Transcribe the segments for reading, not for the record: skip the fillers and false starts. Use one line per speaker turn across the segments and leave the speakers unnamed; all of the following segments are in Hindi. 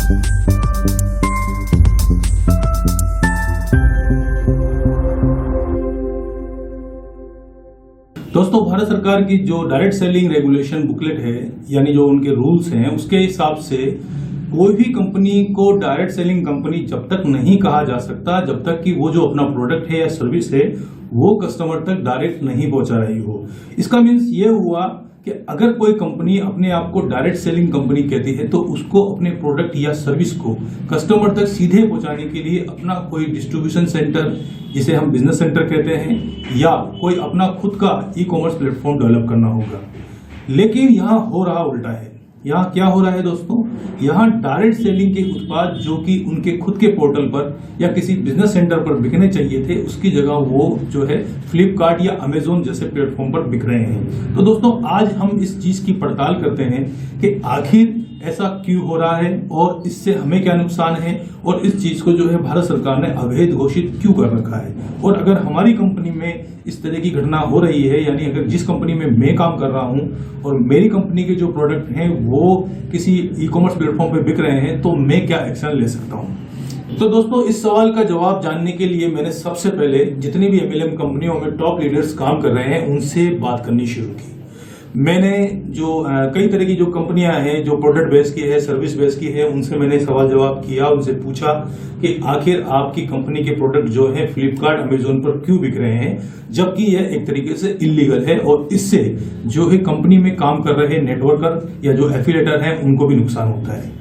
दोस्तों, भारत सरकार की जो डायरेक्ट सेलिंग रेगुलेशन बुकलेट है, यानी जो उनके रूल्स हैं, उसके हिसाब से कोई भी कंपनी को डायरेक्ट सेलिंग कंपनी जब तक नहीं कहा जा सकता जब तक कि वो जो अपना प्रोडक्ट है या सर्विस है वो कस्टमर तक डायरेक्ट नहीं पहुंचा रही हो। इसका मीन्स ये हुआ कि अगर कोई कंपनी अपने आप को डायरेक्ट सेलिंग कंपनी कहती है तो उसको अपने प्रोडक्ट या सर्विस को कस्टमर तक सीधे पहुंचाने के लिए अपना कोई डिस्ट्रीब्यूशन सेंटर, जिसे हम बिजनेस सेंटर कहते हैं, या कोई अपना खुद का ई कॉमर्स प्लेटफॉर्म डेवलप करना होगा। लेकिन यहाँ हो रहा उल्टा है। यहाँ क्या हो रहा है दोस्तों, यहाँ डायरेक्ट सेलिंग के उत्पाद जो कि उनके खुद के पोर्टल पर या किसी बिजनेस सेंटर पर बिकने चाहिए थे, उसकी जगह वो जो है फ्लिपकार्ट या अमेजोन जैसे प्लेटफॉर्म पर बिक रहे हैं। तो दोस्तों, आज हम इस चीज की पड़ताल करते हैं कि आखिर ऐसा क्यों हो रहा है और इससे हमें क्या नुकसान है, और इस चीज को जो है भारत सरकार ने अवैध घोषित क्यों कर रखा है। और अगर हमारी कंपनी में इस तरह की घटना हो रही है, यानी अगर जिस कंपनी में मैं काम कर रहा हूं और मेरी कंपनी के जो प्रोडक्ट हैं वो किसी ई कॉमर्स प्लेटफॉर्म पे बिक रहे हैं, तो मैं क्या एक्शन ले सकता हूं। तो दोस्तों, इस सवाल का जवाब जानने के लिए मैंने सबसे पहले जितनी भी एमएलएम कंपनियों में टॉप लीडर्स काम कर रहे हैं उनसे बात करनी शुरू की। मैंने जो कई तरह की जो कंपनियां हैं जो प्रोडक्ट बेस की है, सर्विस बेस की है, उनसे मैंने सवाल जवाब किया। उनसे पूछा कि आखिर आपकी कंपनी के प्रोडक्ट जो है फ्लिपकार्ट अमेजोन पर क्यों बिक रहे हैं, जबकि यह एक तरीके से इलीगल है और इससे जो है कंपनी में काम कर रहे नेटवर्कर या जो एफिलिएटर हैं उनको भी नुकसान होता है।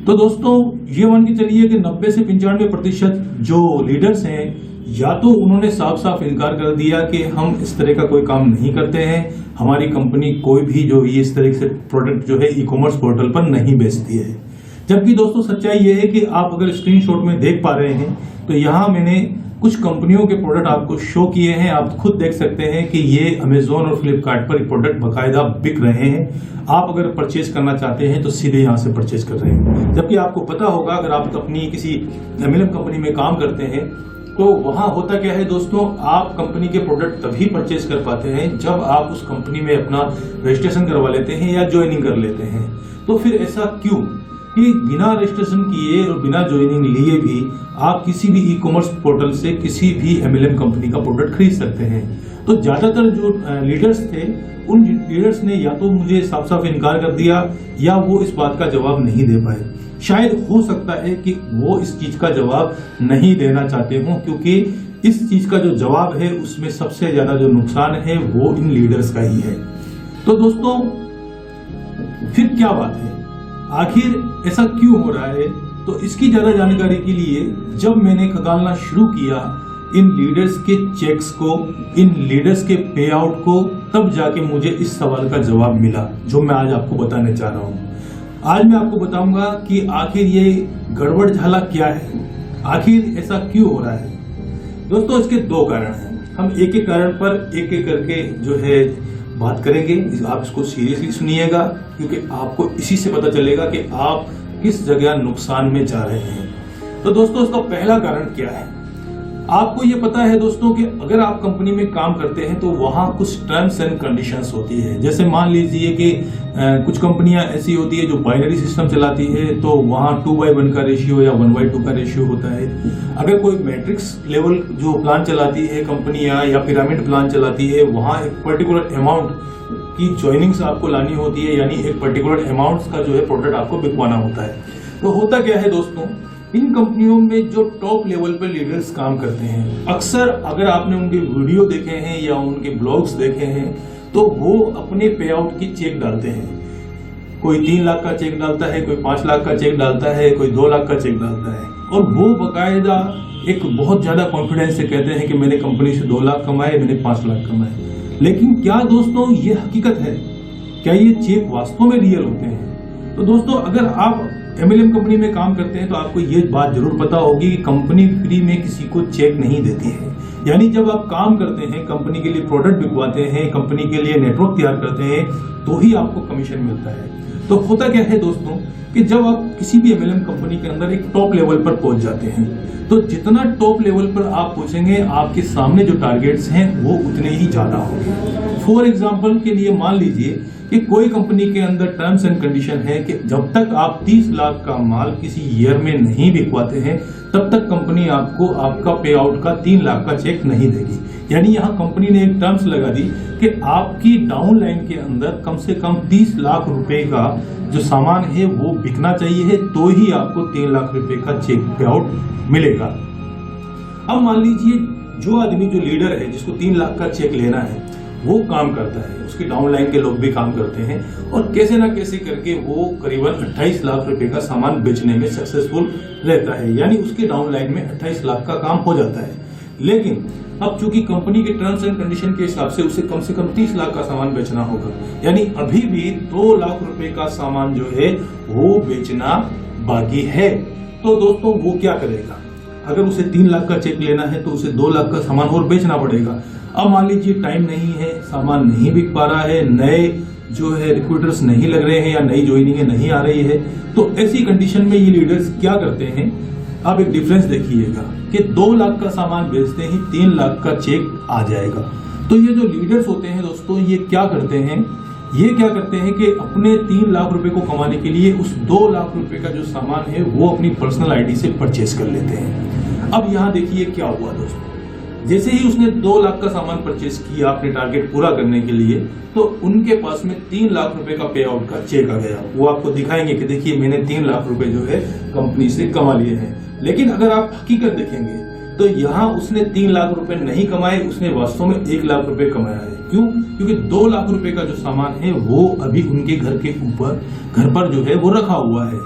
तो दोस्तों, ये मान के चलिए कि 90 से 95% जो लीडर्स हैं, या तो उन्होंने साफ साफ इनकार कर दिया कि हम इस तरह का कोई काम नहीं करते हैं, हमारी कंपनी कोई भी जो ये इस तरह से प्रोडक्ट जो है ई कॉमर्स पोर्टल पर नहीं बेचती है। जबकि दोस्तों, सच्चाई ये है कि आप अगर स्क्रीनशॉट में देख पा रहे हैं तो यहाँ मैंने कुछ कंपनियों के प्रोडक्ट आपको शो किए हैं। आप खुद देख सकते हैं कि ये अमेजोन और फ्लिपकार्ट पर प्रोडक्ट बाकायदा बिक रहे हैं। आप अगर परचेज करना चाहते हैं तो सीधे यहाँ से परचेज कर रहे हैं। जबकि आपको पता होगा, अगर आप अपनी किसी एमएलएम कंपनी में काम करते हैं तो वहां होता क्या है दोस्तों, आप कंपनी के प्रोडक्ट तभी परचेज कर पाते हैं जब आप उस कंपनी में अपना रजिस्ट्रेशन करवा लेते हैं या ज्वाइनिंग कर लेते हैं। तो फिर ऐसा क्यों कि बिना रजिस्ट्रेशन किए और बिना ज्वाइनिंग लिए भी आप किसी भी ई कॉमर्स पोर्टल से किसी भी एमएलएम कंपनी का प्रोडक्ट खरीद सकते हैं। तो ज्यादातर जो लीडर्स थे, उन लीडर्स ने या तो मुझे साफ साफ इनकार कर दिया या वो इस बात का जवाब नहीं दे पाए। शायद हो सकता है कि वो इस चीज का जवाब नहीं देना चाहते हों, क्योंकि इस चीज का जो जवाब है उसमें सबसे ज्यादा जो नुकसान है वो इन लीडर्स का ही है। तो दोस्तों, फिर क्या बात है, आखिर ऐसा क्यों हो रहा है? तो इसकी ज्यादा जानकारी के लिए जब मैंने खंगालना शुरू किया इन लीडर्स के चेक्स को, इन लीडर्स के पे आउट को, तब जाके मुझे इस सवाल का जवाब मिला जो मैं आज आपको बताने चाह रहा हूं। आज मैं आपको बताऊंगा कि आखिर ये गड़बड़ झाला क्या है, आखिर ऐसा क्यों हो रहा है। दोस्तों, इसके दो कारण हैं। हम एक एक कारण पर एक एक करके जो है बात करेंगे। आप इसको सीरियसली सुनिएगा, क्योंकि आपको इसी से पता चलेगा कि आप किस जगह नुकसान में जा रहे हैं। तो दोस्तों, इसका पहला कारण क्या है? आपको ये पता है दोस्तों कि अगर आप कंपनी में काम करते हैं तो वहां कुछ टर्म्स एंड कंडीशंस होती है। जैसे मान लीजिए कि कुछ कंपनियां ऐसी होती है जो बाइनरी सिस्टम चलाती है, तो वहां 2/1 का रेशियो या 1/2 का रेशियो होता है। अगर कोई मैट्रिक्स लेवल जो प्लान चलाती है कंपनियां या पिरामिड प्लान चलाती है, वहां एक पर्टिकुलर अमाउंट की ज्वाइनिंग्स आपको लानी होती है, यानी एक पर्टिकुलर अमाउंट का जो है प्रोडक्ट आपको बिकवाना होता है। तो होता क्या है दोस्तों, इन कंपनियों में जो टॉप लेवल पर लीडर्स काम करते हैं, अक्सर अगर आपने उनके वीडियो देखे हैं या उनके ब्लॉग्स देखे हैं, तो वो अपने पे आउट की चेक डालते हैं। कोई 3 लाख का चेक डालता है, कोई 5 लाख का चेक डालता है, कोई 2 लाख का चेक डालता है, और वो बाकायदा एक बहुत ज्यादा कॉन्फिडेंस से कहते हैं कि मैंने कंपनी से 2 लाख कमाए, मैंने 5 लाख कमाए। लेकिन क्या दोस्तों ये हकीकत है? क्या ये चेक वास्तव में रियल होते हैं? तो दोस्तों, अगर आप एमएलएम कंपनी में काम करते हैं तो आपको ये बात जरूर पता होगी कि कंपनी फ्री में किसी को चेक नहीं देती है। यानी जब आप काम करते हैं, कंपनी के लिए प्रोडक्ट बिकवाते हैं, कंपनी के लिए नेटवर्क तैयार करते हैं, तो ही आपको कमीशन मिलता है। तो होता क्या है दोस्तों कि जब आप किसी भी एमएलएम कंपनी के अंदर एक टॉप लेवल पर पहुंच जाते हैं, तो जितना टॉप लेवल पर आप पहुंचेंगे, आपके सामने जो टारगेट्स हैं वो उतने ही ज्यादा होंगे। फॉर एग्जाम्पल के लिए मान लीजिए कि कोई कंपनी के अंदर टर्म्स एंड कंडीशन है कि जब तक आप 30 लाख का माल किसी ईयर में नहीं बिकवाते हैं तब तक कंपनी आपको आपका पे आउट का 3 लाख का चेक नहीं देगी। यानी यहाँ कंपनी ने एक टर्म्स लगा दी कि आपकी डाउन लाइन के अंदर कम से कम 30 लाख रुपए का जो सामान है वो बिकना चाहिए, तो ही आपको 3 लाख रुपए का चेक पे आउट मिलेगा। अब मान लीजिए जो आदमी, जो लीडर है, जिसको 3 लाख का चेक लेना है, वो काम करता है, उसके डाउन लाइन के लोग भी काम करते हैं और कैसे ना कैसे करके वो करीबन 28 लाख रुपए का सामान बेचने में सक्सेसफुल रहता है। यानी उसके डाउन लाइन में 28 लाख का काम हो जाता है। लेकिन अब चूंकि कंपनी के टर्म्स एंड कंडीशन के हिसाब से उसे कम 30 लाख का सामान बेचना होगा। यानी अभी भी 2 लाख रुपए का सामान जो है वो बेचना बाकी है। तो दोस्तों वो क्या करेगा? अगर उसे 3 लाख का चेक लेना है तो उसे 2 लाख का सामान और बेचना पड़ेगा। अब मान लीजिए टाइम नहीं है, सामान नहीं बिक पा रहा है, नए जो है रिक्रूटर्स नहीं लग रहे हैं या नई ज्वाइनिंग नहीं आ रही है, तो ऐसी कंडीशन में ये लीडर्स क्या करते हैं? आप एक डिफरेंस देखिएगा कि 2 लाख का सामान बेचते ही 3 लाख का चेक आ जाएगा। तो ये जो लीडर्स होते हैं दोस्तों, ये क्या करते हैं? ये क्या करते हैं कि अपने 3 लाख रुपए को कमाने के लिए उस 2 लाख रुपए का जो सामान है वो अपनी पर्सनल आईडी से परचेज कर लेते हैं। अब यहाँ देखिए क्या हुआ दोस्तों, जैसे ही उसने 2 लाख का सामान परचेज किया अपने टारगेट पूरा करने के लिए, तो उनके पास में 3 लाख रुपए का पे आउट का चेक आ गया। वो आपको दिखाएंगे कि देखिए मैंने 3 लाख रुपए जो है कंपनी से कमा लिए हैं। लेकिन अगर आप हकीकत देखेंगे तो यहाँ उसने 3 लाख रुपए नहीं कमाए, उसने वास्तव में 1 लाख रुपए कमाया है। क्यों? क्योंकि 2 लाख रुपए का जो सामान है वो अभी उनके घर के ऊपर, घर पर जो है वो रखा हुआ है।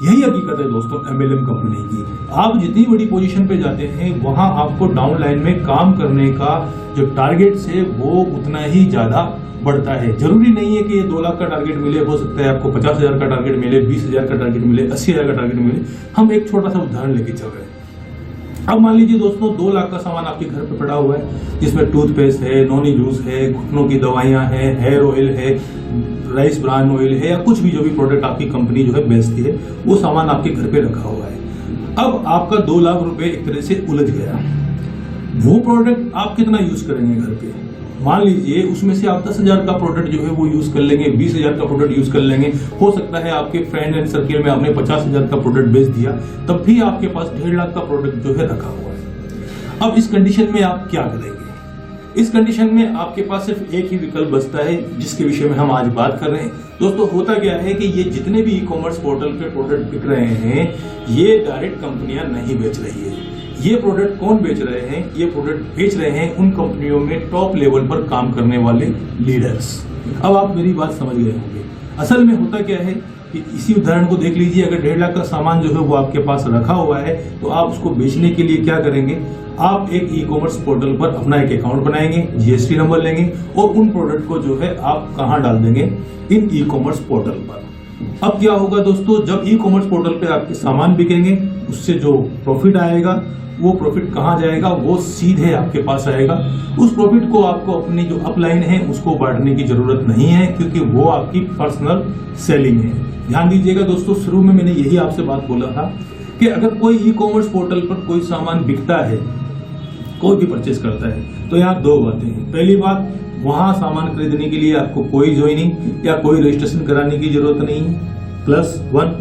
यही हकीकत है दोस्तों MLM कंपनी की। आप जितनी बड़ी पोजीशन पे जाते हैं वहां आपको डाउन लाइन में काम करने का जो टारगेट है वो उतना ही ज्यादा बढ़ता है। जरूरी नहीं है कि ये 2 लाख का टारगेट मिले, हो सकता है आपको 50,000 का टारगेट मिले, 20,000 का टारगेट मिले, 80,000 का टारगेट मिले। हम एक छोटा सा उदाहरण लेके चल रहे हैं। अब मान लीजिए दोस्तों 2 लाख का सामान आपके घर पे पड़ा हुआ है, जिसमें टूथपेस्ट है, नॉनी जूस है, घुटनों की दवाइयां हैं, हेयर ऑयल है, राइस ब्रान ऑयल है, या कुछ भी जो भी प्रोडक्ट आपकी कंपनी जो है बेचती है, वो सामान आपके घर पे रखा हुआ है। अब आपका 2 लाख रुपए एक तरह से उलझ गया। वो प्रोडक्ट आप कितना यूज करेंगे घर पे? मान लीजिए उसमें से आप 10,000 का प्रोडक्ट जो है वो यूज कर लेंगे, 20,000 का प्रोडक्ट यूज कर लेंगे। हो सकता है आपके फ्रेंड एंड सर्किल में आपने 50,000 का प्रोडक्ट बेच दिया, तब भी आपके पास 1.5 लाख का प्रोडक्ट जो है रखा हुआ है। अब इस कंडीशन में आप क्या करेंगे? इस कंडीशन में आपके पास सिर्फ एक ही विकल्प बचता है, जिसके विषय में हम आज बात कर रहे हैं। दोस्तों होता क्या है कि ये जितने भी ई-कॉमर्स पोर्टल पे प्रोडक्ट बिक रहे हैं, ये डायरेक्ट कंपनियां नहीं बेच रही है। ये प्रोडक्ट कौन बेच रहे हैं? ये प्रोडक्ट बेच रहे हैं उन कंपनियों में टॉप लेवल पर काम करने वाले लीडर्स। अब आप मेरी बात समझ गए होंगे। असल में होता क्या है कि इसी उदाहरण को देख लीजिए। अगर 1.5 लाख का सामान जो है वो आपके पास रखा हुआ है, तो आप उसको बेचने के लिए क्या करेंगे? आप एक ई-कॉमर्स पोर्टल पर अपना एक अकाउंट बनाएंगे, GST नंबर लेंगे और उन प्रोडक्ट को जो है आप कहां डाल देंगे? इन ई-कॉमर्स पोर्टल पर। अब क्या होगा दोस्तों, जब ई-कॉमर्स पोर्टल पे आपके सामान बिकेंगे, उससे जो प्रॉफिट आएगा वो प्रॉफिट कहां जाएगा? वो सीधे आपके पास आएगा। उस प्रॉफिट को आपको अपनी जो अपलाइन है उसको बांटने की जरूरत नहीं है, क्योंकि वो आपकी पर्सनल सेलिंग है। ध्यान दीजिएगा दोस्तों, शुरू में मैंने यही आपसे बात बोला था कि अगर कोई ई-कॉमर्स पोर्टल पर कोई सामान बिकता है, कोई भी परचेज करता है, तो यहाँ 2 बातें हैं। पहली बात, वहां सामान खरीदने के लिए आपको कोई ज्वाइनिंग या कोई रजिस्ट्रेशन कराने की जरूरत नहीं है, +1।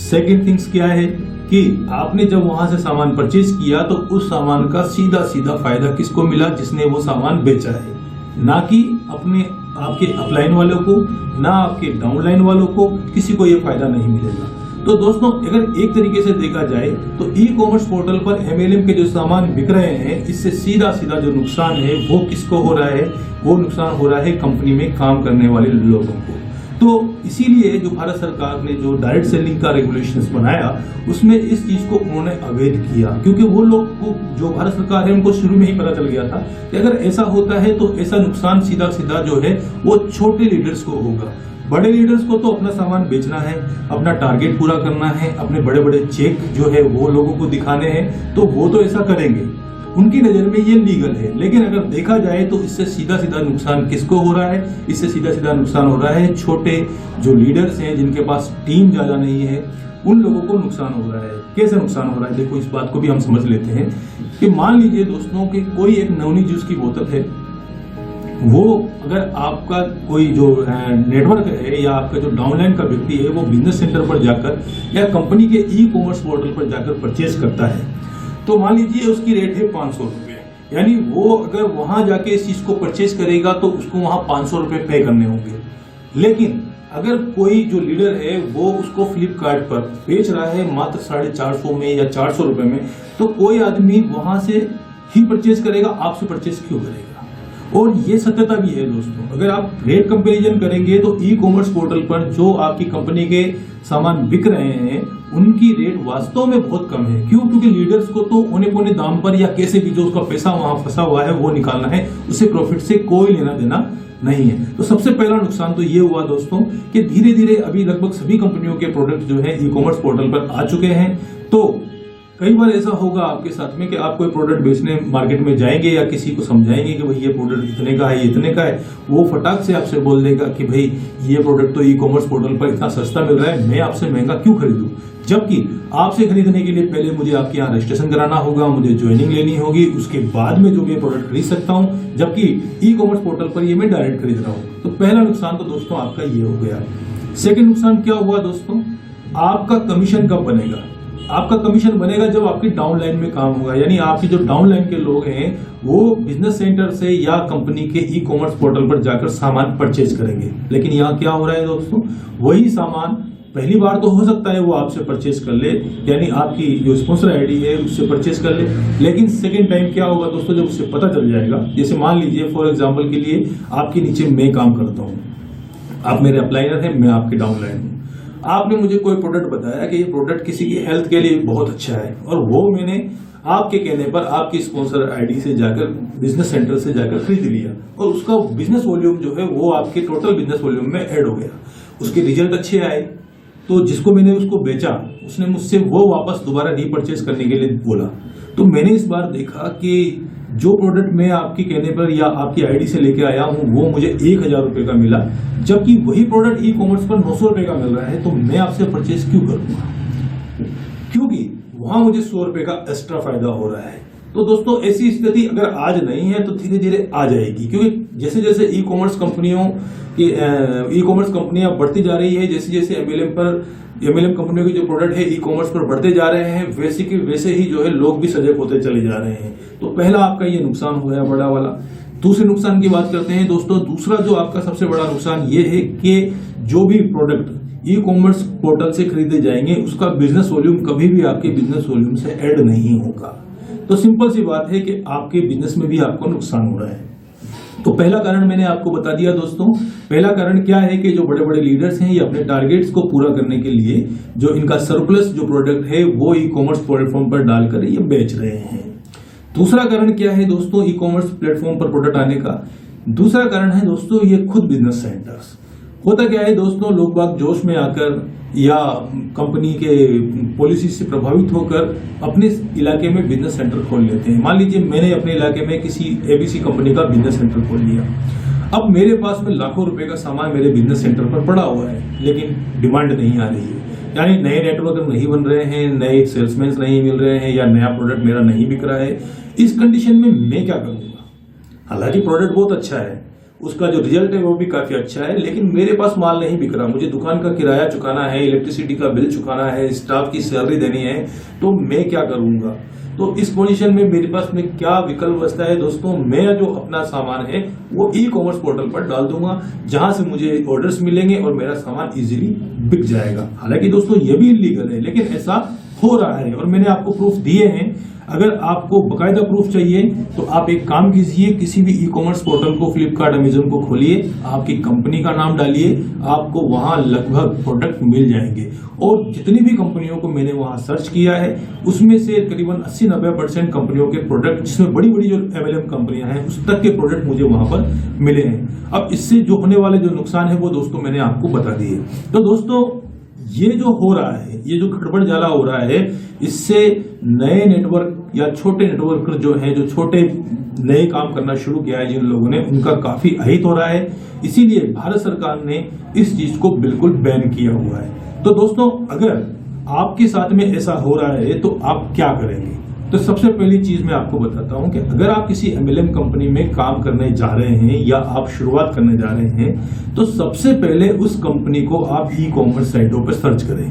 सेकेंड थिंग्स क्या है कि आपने जब वहां से सामान परचेज किया तो उस सामान का सीधा सीधा फायदा किसको मिला? जिसने वो सामान बेचा है, ना कि आपके अपलाइन वालों को, ना आपके डाउनलाइन वालों को, किसी को ये फायदा नहीं मिलेगा। तो दोस्तों अगर एक तरीके से देखा जाए तो ई-कॉमर्स पोर्टल पर MLM के जो सामान बिक रहे हैं, इससे सीधा सीधा जो नुकसान है वो किसको हो रहा है? वो नुकसान हो रहा है कंपनी में काम करने वाले लोगों को। तो इसीलिए जो भारत सरकार ने जो डायरेक्ट सेलिंग का रेगुलेशंस बनाया, उसमें इस चीज को उन्होंने अवैध किया, क्योंकि वो लोग को जो भारत सरकार है उनको शुरू में ही पता चल गया था कि अगर ऐसा होता है तो ऐसा नुकसान सीधा सीधा जो है वो छोटे लीडर्स को होगा। बड़े लीडर्स को तो अपना सामान बेचना है, अपना टारगेट पूरा करना है, अपने बड़े बड़े चेक जो है वो लोगों को दिखाने हैं, तो वो तो ऐसा करेंगे, उनकी नजर में ये लीगल है। लेकिन अगर देखा जाए तो इससे सीधा सीधा नुकसान किसको हो रहा है? इससे सीधा सीधा नुकसान हो रहा है छोटे जो लीडर्स हैं, जिनके पास टीम ज्यादा नहीं है, उन लोगों को नुकसान हो रहा है। कैसे नुकसान हो रहा है? देखो इस बात को भी हम समझ लेते हैं कि मान लीजिए दोस्तों कि कोई एक नवनी जूस की बोतल है, वो अगर आपका कोई जो नेटवर्क है या आपका जो डाउनलाइन का व्यक्ति है वो बिजनेस सेंटर पर जाकर या कंपनी के ई कॉमर्स पोर्टल पर जाकर परचेज करता है, तो मान लीजिए उसकी रेट है 500 रुपये, यानी वो अगर वहां जाके इस चीज को परचेज करेगा तो उसको वहां 500 रुपये पे करने होंगे। लेकिन अगर कोई जो लीडर है वो उसको फ्लिपकार्ट पर बेच रहा है मात्र 450 में या 400 रुपए में, तो कोई आदमी वहां से ही परचेज करेगा, आपसे परचेज क्यों करेगा? और ये सत्यता भी है दोस्तों, अगर आप रेट कंपैरिजन करेंगे तो ई कॉमर्स पोर्टल पर जो आपकी कंपनी के सामान बिक रहे हैं उनकी रेट वास्तव में बहुत कम है। क्यों? क्योंकि लीडर्स को तो औने पौने दाम पर या कैसे भी जो उसका पैसा वहां फंसा हुआ है वो निकालना है, उससे प्रॉफिट से कोई लेना देना नहीं है। तो सबसे पहला नुकसान तो ये हुआ दोस्तों कि धीरे धीरे अभी लगभग सभी कंपनियों के प्रोडक्ट जो है ई कॉमर्स पोर्टल पर आ चुके हैं। तो कई बार ऐसा होगा आपके साथ में कि आप कोई प्रोडक्ट बेचने मार्केट में जाएंगे या किसी को समझाएंगे कि भाई ये प्रोडक्ट इतने का है, ये इतने का है, वो फटाक से आपसे बोल देगा कि भाई ये प्रोडक्ट तो ई कॉमर्स पोर्टल पर इतना सस्ता मिल रहा है, मैं आपसे महंगा क्यों खरीदूं? जबकि आपसे खरीदने के लिए पहले मुझे आपके यहाँ रजिस्ट्रेशन कराना होगा, मुझे ज्वाइनिंग लेनी होगी, उसके बाद में जो मैं प्रोडक्ट खरीद सकता हूँ, जबकि ई कॉमर्स पोर्टल पर ये मैं डायरेक्ट खरीद रहा हूँ। तो पहला नुकसान तो दोस्तों आपका ये हो गया। सेकंड नुकसान क्या हुआ दोस्तों? आपका कमीशन कब बनेगा? आपका कमीशन बनेगा जब आपकी डाउनलाइन में काम होगा, यानी आपके जो डाउनलाइन के लोग हैं वो बिजनेस सेंटर से या कंपनी के ई कॉमर्स पोर्टल पर जाकर सामान परचेज करेंगे। लेकिन यहाँ क्या हो रहा है दोस्तों, वही सामान पहली बार तो हो सकता है वो आपसे परचेज कर ले, यानी आपकी जो स्पॉन्सर आईडी है उससे परचेज कर ले, लेकिन सेकेंड टाइम क्या होगा दोस्तों, जब उससे पता चल जाएगा, जैसे मान लीजिए फॉर एग्जाम्पल के लिए आपके नीचे मैं काम करता हूँ, आप मेरे अपलाइनर हैं, मैं आपके डाउनलाइन हूँ, आपने मुझे कोई प्रोडक्ट बताया कि ये प्रोडक्ट किसी की हेल्थ के लिए बहुत अच्छा है, और वो मैंने आपके कहने पर आपकी स्पॉन्सर आईडी से जाकर बिजनेस सेंटर से जाकर खरीद लिया, और उसका बिजनेस वॉल्यूम जो है वो आपके टोटल बिजनेस वॉल्यूम में ऐड हो गया, उसके रिजल्ट अच्छे आए, तो जिसको मैंने उसको बेचा उसने मुझसे वो वापस दोबारा रीपरचेज करने के लिए बोला। तो मैंने इस बार देखा कि जो प्रोडक्ट मैं आपके कहने पर या आपकी आईडी से लेके आया हूं वो मुझे 1000 रुपए का मिला, जबकि वही प्रोडक्ट ई कॉमर्स पर 900 रुपए का मिल रहा है, तो मैं आपसे परचेज क्यों करूंगा? क्योंकि वहां मुझे 100 रुपए का एक्स्ट्रा फायदा हो रहा है। तो दोस्तों ऐसी स्थिति अगर आज नहीं है तो धीरे धीरे आ जाएगी, क्योंकि जैसे जैसे ई कॉमर्स कंपनियां बढ़ती जा रही है, जैसे जैसे एमएलएम कंपनियों के जो प्रोडक्ट है ई कॉमर्स पर बढ़ते जा रहे हैं, वैसे कि वैसे ही जो है लोग भी सजग होते चले जा रहे हैं। तो पहला आपका ये नुकसान हो गया बड़ा वाला। दूसरे नुकसान की बात करते हैं दोस्तों। दूसरा जो आपका सबसे बड़ा नुकसान ये है कि जो भी प्रोडक्ट ई कॉमर्स पोर्टल से खरीदे जाएंगे उसका बिजनेस वॉल्यूम कभी भी आपके बिजनेस वॉल्यूम से ऐड नहीं होगा। तो सिंपल सी बात है कि आपके बिजनेस में भी आपको नुकसान हो रहा है। तो पहला कारण मैंने आपको बता दिया दोस्तों। पहला कारण क्या है कि जो बड़े बड़े लीडर्स हैं ये अपने टारगेट्स को पूरा करने के लिए जो इनका सरप्लस जो प्रोडक्ट है वो ई कॉमर्स प्लेटफॉर्म पर डालकर ये बेच रहे हैं। दूसरा कारण क्या है दोस्तों ई कॉमर्स प्लेटफॉर्म पर प्रोडक्ट आने का? दूसरा कारण है दोस्तों ये खुद बिजनेस सेंटर्स। होता क्या है दोस्तों, लोग बाग जोश में आकर या कंपनी के पॉलिसी से प्रभावित होकर अपने इलाके में बिजनेस सेंटर खोल लेते हैं। मान लीजिए मैंने अपने इलाके में किसी एबीसी कंपनी का बिजनेस सेंटर खोल लिया। अब मेरे पास में लाखों रुपए का सामान मेरे बिजनेस सेंटर पर पड़ा हुआ है, लेकिन डिमांड नहीं आ रही है, यानी नए नेटवर्क नहीं बन रहे हैं, नए सेल्समैन नहीं मिल रहे हैं, या नया प्रोडक्ट मेरा नहीं बिक रहा है। इस कंडीशन में मैं क्या करूंगा? हालांकि प्रोडक्ट बहुत अच्छा है, उसका जो रिजल्ट है वो भी काफी अच्छा है, लेकिन मेरे पास माल नहीं बिक रहा, मुझे दुकान का किराया चुकाना है, इलेक्ट्रिसिटी का बिल चुकाना है, स्टाफ की सैलरी देनी है, तो मैं क्या करूंगा? तो इस पोजीशन में मेरे पास में क्या विकल्प बचता है दोस्तों? मैं जो अपना सामान है वो ई कॉमर्स पोर्टल पर डाल दूंगा, जहां से मुझे ऑर्डर्स मिलेंगे और मेरा सामान इजीली बिक जाएगा। हालांकि दोस्तों ये भी इलीगल है, लेकिन ऐसा हो रहा है और मैंने आपको प्रूफ दिए हैं। अगर आपको बकायदा प्रूफ चाहिए तो आप एक काम कीजिए, किसी भी ई कॉमर्स पोर्टल को, फ्लिपकार्ट, अमेजन को खोलिए, आपकी कंपनी का नाम डालिए, आपको वहां लगभग प्रोडक्ट मिल जाएंगे। और जितनी भी कंपनियों को मैंने वहां सर्च किया है उसमें से करीबन 80-90% कंपनियों के प्रोडक्ट, जिसमें बड़ी बड़ी जो एमएलएम कंपनियां हैं उस तक के प्रोडक्ट मुझे वहां पर मिले हैं। अब इससे जो होने वाले जो नुकसान है वो दोस्तों मैंने आपको बता दिए। तो दोस्तों ये जो हो रहा है, ये जो गड़बड़ जाला हो रहा है, इससे नए नेटवर्क या छोटे नेटवर्कर जो हैं, जो छोटे नए काम करना शुरू किया है जिन लोगों ने, उनका काफी अहित हो रहा है। इसीलिए भारत सरकार ने इस चीज को बिल्कुल बैन किया हुआ है। तो दोस्तों अगर आपके साथ में ऐसा हो रहा है तो आप क्या करेंगे? तो सबसे पहली चीज मैं आपको बताता हूं कि अगर आप किसी MLM कंपनी में काम करने जा रहे हैं या आप शुरुआत करने जा रहे हैं तो सबसे पहले उस कंपनी को आप ई-कॉमर्स साइटों पर सर्च करें।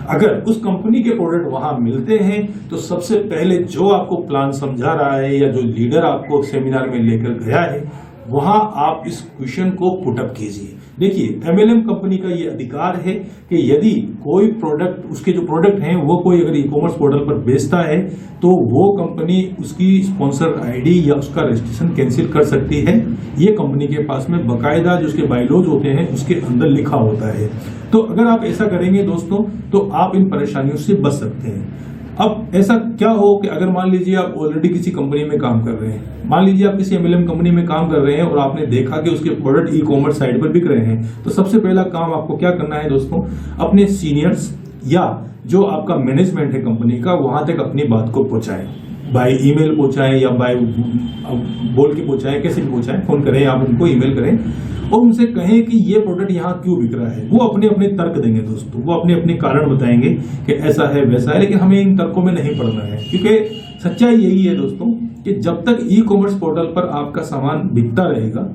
अगर उस कंपनी के प्रोडक्ट वहां मिलते हैं तो सबसे पहले जो आपको प्लान समझा रहा है या जो लीडर आपको सेमिनार में लेकर गया है वहां आप इस क्वेश्चन को पुटअप कीजिए। देखिए, MLM कंपनी का ये अधिकार है कि यदि कोई प्रोडक्ट, उसके जो प्रोडक्ट हैं वो कोई अगर ई-कॉमर्स पोर्टल पर बेचता है तो वो कंपनी उसकी स्पॉन्सर आईडी या उसका रजिस्ट्रेशन कैंसिल कर सकती है। ये कंपनी के पास में बकायदा जो उसके बायलॉज होते हैं उसके अंदर लिखा होता है। तो अगर आप ऐसा करेंगे दोस्तों तो आप इन परेशानियों से बच सकते हैं। अब ऐसा क्या हो कि अगर मान लीजिए आप ऑलरेडी किसी कंपनी में काम कर रहे हैं, मान लीजिए आप किसी MLM कंपनी में काम कर रहे हैं और आपने देखा कि उसके प्रोडक्ट ई-कॉमर्स साइट पर बिक रहे हैं, तो सबसे पहला काम आपको क्या करना है दोस्तों, अपने सीनियर्स या जो आपका मैनेजमेंट है कंपनी का वहां तक अपनी बात को पहुंचाएं। बाय ईमेल पहुंचाएं या बाय बोल के पहुंचाएं, कैसे भी पहुंचाएं, फोन करें, आप उनको ईमेल करें और उनसे कहें कि ये प्रोडक्ट यहाँ क्यों बिक रहा है। वो अपने अपने तर्क देंगे दोस्तों, वो अपने अपने कारण बताएंगे कि ऐसा है वैसा है, लेकिन हमें इन तर्कों में नहीं पड़ना है, क्योंकि सच्चाई यही है दोस्तों कि जब तक ई-कॉमर्स पोर्टल पर आपका सामान बिकता रहेगा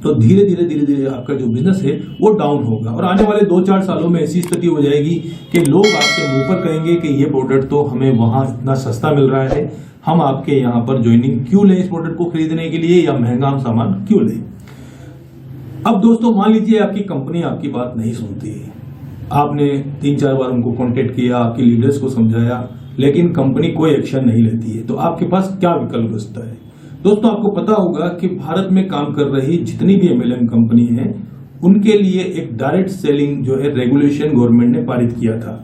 तो धीरे धीरे आपका जो बिजनेस है वो डाउन होगा और आने वाले 2-4 सालों में ऐसी स्थिति हो जाएगी कि लोग आपके मुंह पर कहेंगे कि ये प्रोडक्ट तो हमें वहां इतना सस्ता मिल रहा है, हम आपके यहाँ पर ज्वाइनिंग क्यों लें इस प्रोडक्ट को खरीदने के लिए, या महंगा हम सामान क्यों लें। अब दोस्तों मान लीजिए आपकी कंपनी आपकी बात नहीं सुनती है, आपने 3-4 बार उनको कांटेक्ट किया, आपके लीडर्स को समझाया, लेकिन कंपनी कोई एक्शन नहीं लेती है, तो आपके पास क्या विकल्प बचता है। दोस्तों आपको पता होगा कि भारत में काम कर रही जितनी भी MLM कंपनी है उनके लिए एक डायरेक्ट सेलिंग जो है रेगुलेशन गवर्नमेंट ने पारित किया था।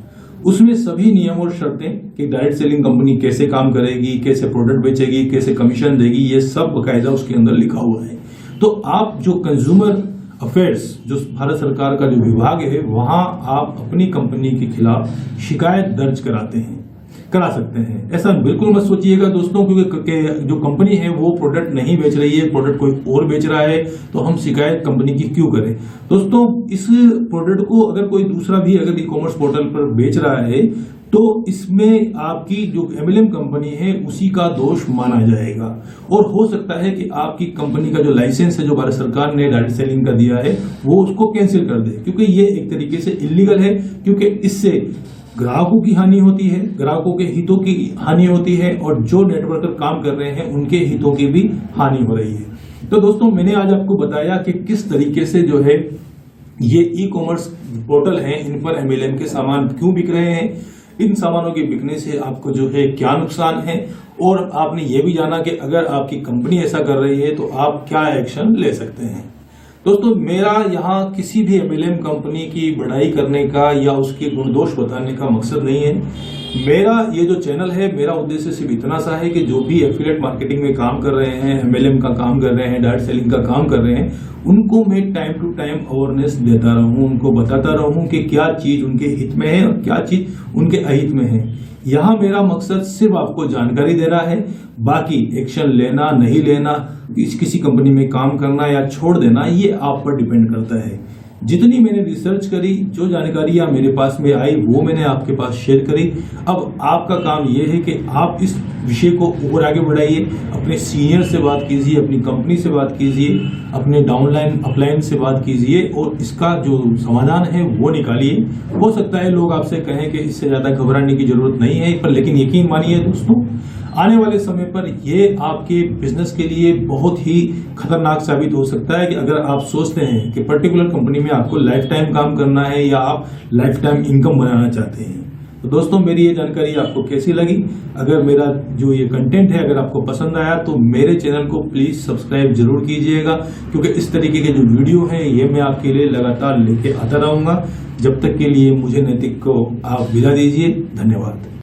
उसमें सभी नियम और शर्तें कि डायरेक्ट सेलिंग कंपनी कैसे काम करेगी, कैसे प्रोडक्ट बेचेगी, कैसे कमीशन देगी, ये सब बकायदा उसके अंदर लिखा हुआ है। तो आप जो कंज्यूमर अफेयर्स जो भारत सरकार का जो विभाग है वहां आप अपनी कंपनी के खिलाफ शिकायत दर्ज करा सकते हैं। ऐसा बिल्कुल मत सोचिएगा दोस्तों क्योंकि जो कंपनी है वो प्रोडक्ट नहीं बेच रही है, प्रोडक्ट कोई और बेच रहा है, तो हम शिकायत कंपनी की क्यों करें। दोस्तों इस प्रोडक्ट को अगर कोई दूसरा भी अगर ई-कॉमर्स पोर्टल पर बेच रहा है तो इसमें आपकी जो MLM कंपनी है उसी का दोष माना जाएगा और हो सकता है कि आपकी कंपनी का जो लाइसेंस है जो भारत सरकार ने डायरेक्ट सेलिंग का दिया है वो उसको कैंसिल कर दे, क्योंकि ये एक तरीके से इलीगल है, क्योंकि इससे ग्राहकों की हानि होती है, ग्राहकों के हितों की हानि होती है और जो नेटवर्कर काम कर रहे हैं उनके हितों की भी हानि हो रही है। तो दोस्तों मैंने आज आपको बताया कि किस तरीके से जो है ये ई-कॉमर्स पोर्टल हैं इन पर MLM के सामान क्यों बिक रहे हैं, इन सामानों के बिकने से आपको जो है क्या नुकसान है, और आपने ये भी जाना कि अगर आपकी कंपनी ऐसा कर रही है तो आप क्या एक्शन ले सकते हैं। दोस्तों मेरा यहाँ किसी भी MLM कंपनी की बढ़ाई करने का या उसके गुण दोष बताने का मकसद नहीं है। मेरा ये जो चैनल है मेरा उद्देश्य सिर्फ इतना सा है कि जो भी एफिलिएट मार्केटिंग में काम कर रहे हैं, MLM का काम कर रहे हैं, डायरेक्ट सेलिंग का काम कर रहे हैं, उनको मैं टाइम टू टाइम अवेयरनेस देता रहूं, उनको बताता रहूं कि क्या चीज उनके हित में है और क्या चीज उनके अहित में है। यहाँ मेरा मकसद सिर्फ आपको जानकारी देना है, बाकी एक्शन लेना नहीं लेना, किसी कंपनी में काम करना या छोड़ देना ये आप पर डिपेंड करता है। जितनी मैंने रिसर्च करी, जो जानकारियां मेरे पास में आई वो मैंने आपके पास शेयर करी। अब आपका काम ये है कि आप इस विषय को और आगे बढ़ाइए, अपने सीनियर से बात कीजिए, अपनी कंपनी से बात कीजिए, अपने डाउनलाइन अपलाइन से बात कीजिए और इसका जो समाधान है वो निकालिए। हो सकता है लोग आपसे कहें कि इससे ज्यादा घबराने की जरूरत नहीं है, पर लेकिन यकीन मानिए दोस्तों आने वाले समय पर ये आपके बिजनेस के लिए बहुत ही खतरनाक साबित हो सकता है कि अगर आप सोचते हैं कि पर्टिकुलर कंपनी में आपको लाइफ टाइम काम करना है या आप लाइफ टाइम इनकम बनाना चाहते हैं। तो दोस्तों मेरी ये जानकारी आपको कैसी लगी, अगर मेरा जो ये कंटेंट है अगर आपको पसंद आया तो मेरे चैनल को प्लीज सब्सक्राइब जरूर कीजिएगा, क्योंकि इस तरीके के जो वीडियो हैं ये मैं आपके लिए लगातार लेके आता रहूंगा। जब तक के लिए मुझे नैतिक को आप विदा दीजिए। धन्यवाद।